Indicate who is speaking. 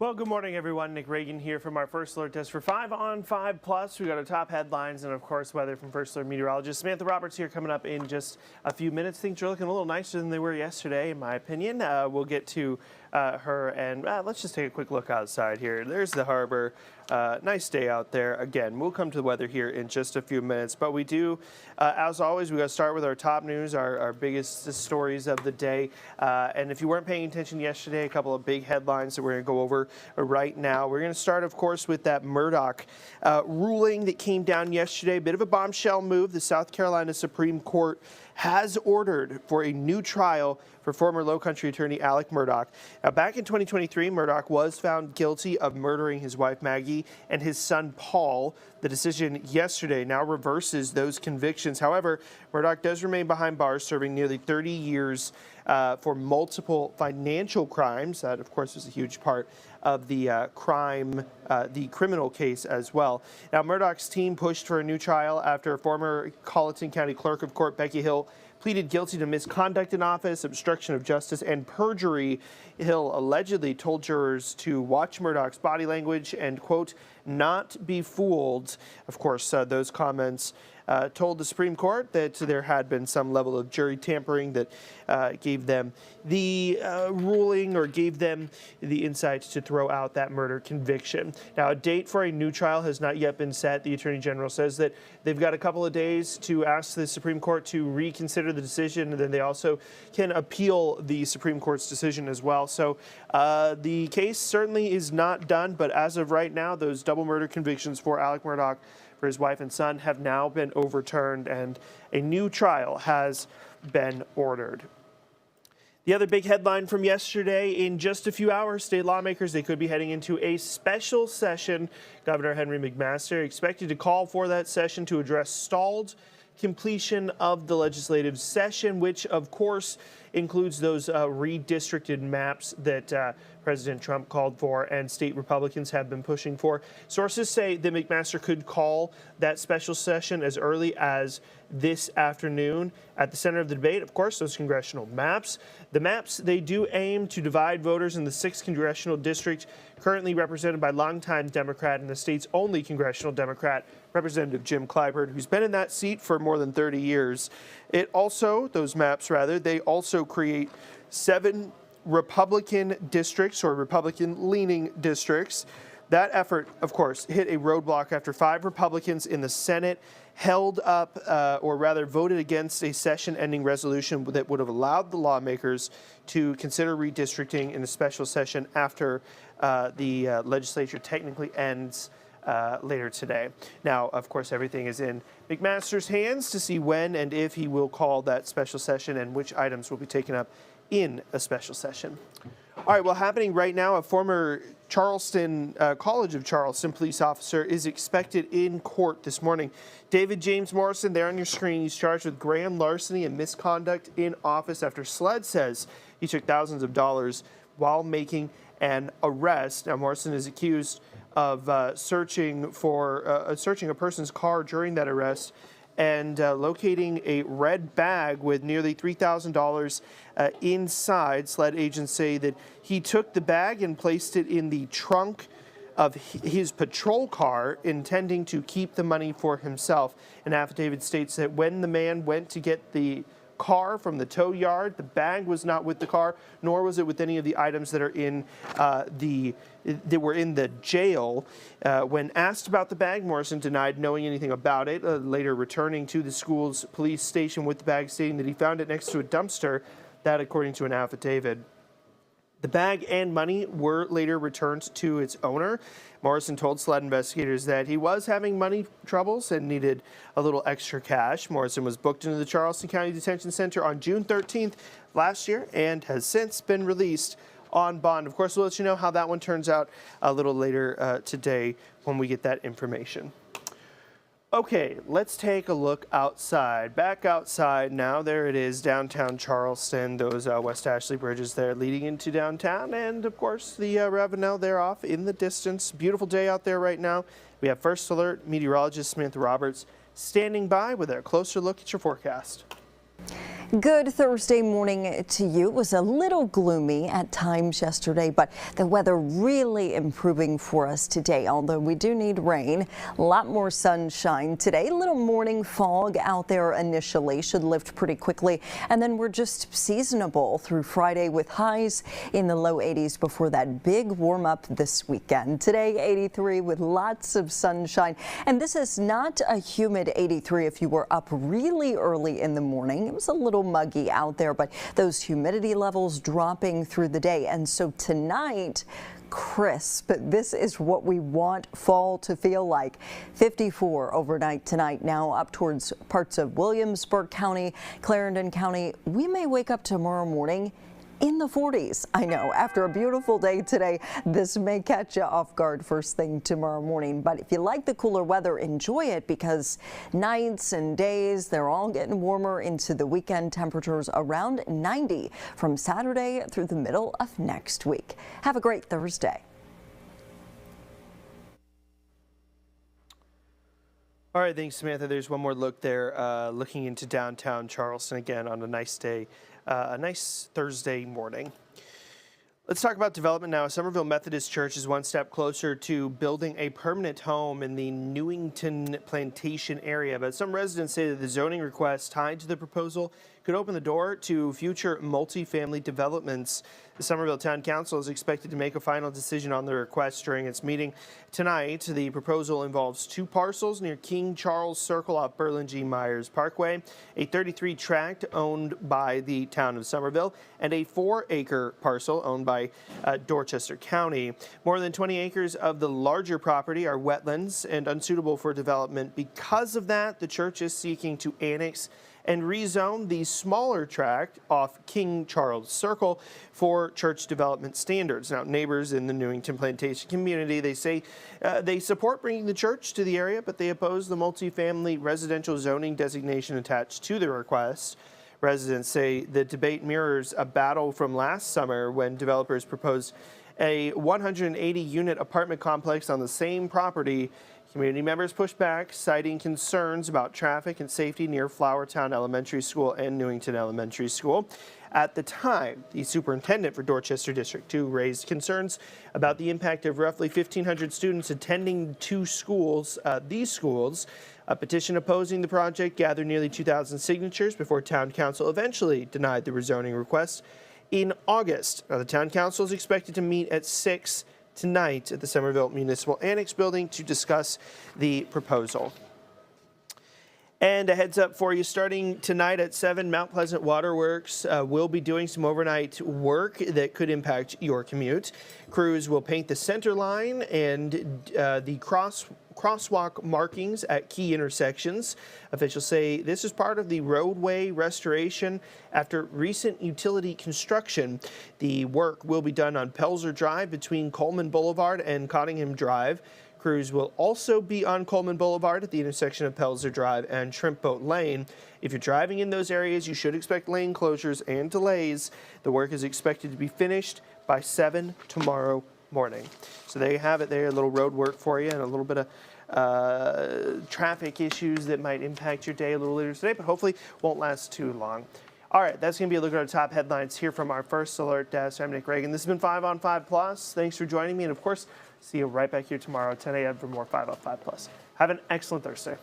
Speaker 1: Well, good morning, everyone. Nick Reagan here from our First Alert Desk for 5 on 5 Plus. We got our top headlines and, of course, weather from First Alert meteorologist Samantha Roberts here coming up in just a few minutes. Things are looking a little nicer than they were yesterday, in my opinion. We'll get to her, and let's just take a quick look outside here. There's the harbor. Nice day out there. Again, we'll come to the weather here in just a few minutes, but we do, as always, we got to start with our top news, our biggest stories of the day. And if you weren't paying attention yesterday, a couple of big headlines that we're going to go over right now. We're going to start, of course, with that Murdaugh ruling that came down yesterday. A bit of a bombshell move. The South Carolina Supreme Court has ordered for a new trial for former Low Country attorney Alec Murdaugh. Now, back in 2023, Murdaugh was found guilty of murdering his wife Maggie and his son Paul. The decision yesterday now reverses those convictions. However, Murdaugh does remain behind bars, serving nearly 30 years for multiple financial crimes. That, of course, was a huge part of the criminal case as well. Now, Murdaugh's team pushed for a new trial after former Colleton County Clerk of Court Becky Hill pleaded guilty to misconduct in office, obstruction of justice, and perjury. Hill allegedly told jurors to watch Murdaugh's body language and, quote, not be fooled. Of course, those comments told the Supreme Court that there had been some level of jury tampering that gave them the ruling or gave them the insight to throw out that murder conviction. Now, a date for a new trial has not yet been set. The Attorney General says that they've got a couple of days to ask the Supreme Court to reconsider the decision, and then they also can appeal the Supreme Court's decision as well. So the case certainly is not done, but as of right now, those double murder convictions for Alec Murdaugh for his wife and son have now been overturned, and a new trial has been ordered. The other big headline from yesterday: in just a few hours, state lawmakers, they could be heading into a special session. Governor Henry McMaster expected to call for that session to address stalled completion of the legislative session, which of course includes those redistricted maps that President Trump called for and state Republicans have been pushing for. Sources say that McMaster could call that special session as early as this afternoon. At the center of the debate, of course, those congressional maps. The maps, they do aim to divide voters in the 6th congressional district, currently represented by longtime Democrat and the state's only congressional Democrat, Representative Jim Clyburn, who's been in that seat for more than 30 years. Those maps, they also create 7 Republican districts or Republican-leaning districts. That effort, of course, hit a roadblock after 5 Republicans in the Senate held up, or rather voted against a session-ending resolution that would have allowed the lawmakers to consider redistricting in a special session after the legislature technically ends later today. Now, of course, everything is in McMaster's hands to see when and if he will call that special session and which items will be taken up in a special session. All right, well, happening right now, a former Charleston, College of Charleston police officer is expected in court this morning. David James Morrison, there on your screen, he's charged with grand larceny and misconduct in office after SLED says he took thousands of dollars while making an arrest. Now, Morrison is accused of searching a person's car during that arrest and locating a red bag with nearly $3,000 inside. SLED agents say that he took the bag and placed it in the trunk of his patrol car, intending to keep the money for himself. An affidavit states that when the man went to get the car from the tow yard, the bag was not with the car, nor was it with any of the items that are in the jail. When asked about the bag, Morrison denied knowing anything about it, later returning to the school's police station with the bag, stating that he found it next to a dumpster. That, according to an affidavit. The bag and money were later returned to its owner. Morrison told SLED investigators that he was having money troubles and needed a little extra cash. Morrison was booked into the Charleston County Detention Center on June 13th last year and has since been released on bond. Of course, we'll let you know how that one turns out a little later today when we get that information. Okay, let's take a look outside. Back outside now. There it is, downtown Charleston. Those West Ashley bridges there leading into downtown. And, of course, the Ravenel there off in the distance. Beautiful day out there right now. We have First Alert meteorologist Samantha Roberts standing by with a closer look at your forecast.
Speaker 2: Good Thursday morning to you. It was a little gloomy at times yesterday, but the weather really improving for us today, although we do need rain. A lot more sunshine today. A little morning fog out there initially, should lift pretty quickly, and then we're just seasonable through Friday with highs in the low 80s before that big warm up this weekend. Today 83 with lots of sunshine, and this is not a humid 83 if you were up really early in the morning. It was a little muggy out there, but those humidity levels dropping through the day. And so tonight, crisp. This is what we want fall to feel like. 54 overnight tonight, now up towards parts of Williamsburg County, Clarendon County. We may wake up tomorrow morning in the 40s. I know, after a beautiful day today, this may catch you off guard first thing tomorrow morning. But if you like the cooler weather, enjoy it, because nights and days, they're all getting warmer into the weekend. Temperatures around 90 from Saturday through the middle of next week. Have a great Thursday.
Speaker 1: All right, thanks, Samantha. There's one more look there, looking into downtown Charleston again on a nice day, a nice Thursday morning. Let's talk about development now. Somerville Methodist Church is one step closer to building a permanent home in the Newington Plantation area, but some residents say that the zoning request tied to the proposal could open the door to future multifamily developments. The Somerville Town Council is expected to make a final decision on the request during its meeting tonight. The proposal involves two parcels near King Charles Circle off Berlin G. Myers Parkway, a 33 tract owned by the town of Somerville, and a 4-acre parcel owned by Dorchester County. More than 20 acres of the larger property are wetlands and unsuitable for development. Because of that, the church is seeking to annex and rezone the smaller tract off King Charles Circle for church development standards. Now, neighbors in the Newington Plantation community, they say they support bringing the church to the area, but they oppose the multifamily residential zoning designation attached to the request. Residents say the debate mirrors a battle from last summer when developers proposed a 180-unit apartment complex on the same property. Community members pushed back, citing concerns about traffic and safety near Flowertown Elementary School and Newington Elementary School. At the time, the superintendent for Dorchester District 2 raised concerns about the impact of roughly 1,500 students attending these schools. A petition opposing the project gathered nearly 2,000 signatures before Town Council eventually denied the rezoning request in August. Now, the Town Council is expected to meet at 6 tonight at the Somerville Municipal Annex Building to discuss the proposal. And a heads up for you, starting tonight at 7, Mount Pleasant Waterworks will be doing some overnight work that could impact your commute. Crews will paint the center line and the crosswalk markings at key intersections. Officials say this is part of the roadway restoration after recent utility construction. The work will be done on Pelzer Drive between Coleman Boulevard and Cottingham Drive. Crews will also be on Coleman Boulevard at the intersection of Pelzer Drive and Shrimp Boat Lane. If you're driving in those areas, you should expect lane closures and delays. The work is expected to be finished by 7 tomorrow morning. So there you have it there, a little road work for you and a little bit of traffic issues that might impact your day a little later today, but hopefully won't last too long. All right, that's going to be a look at our top headlines here from our First Alert Desk. I'm Nick Reagan. This has been 5 on 5 Plus. Thanks for joining me, and of course, see you right back here tomorrow at 10 a.m. for more 5 on 5 Plus. Have an excellent Thursday.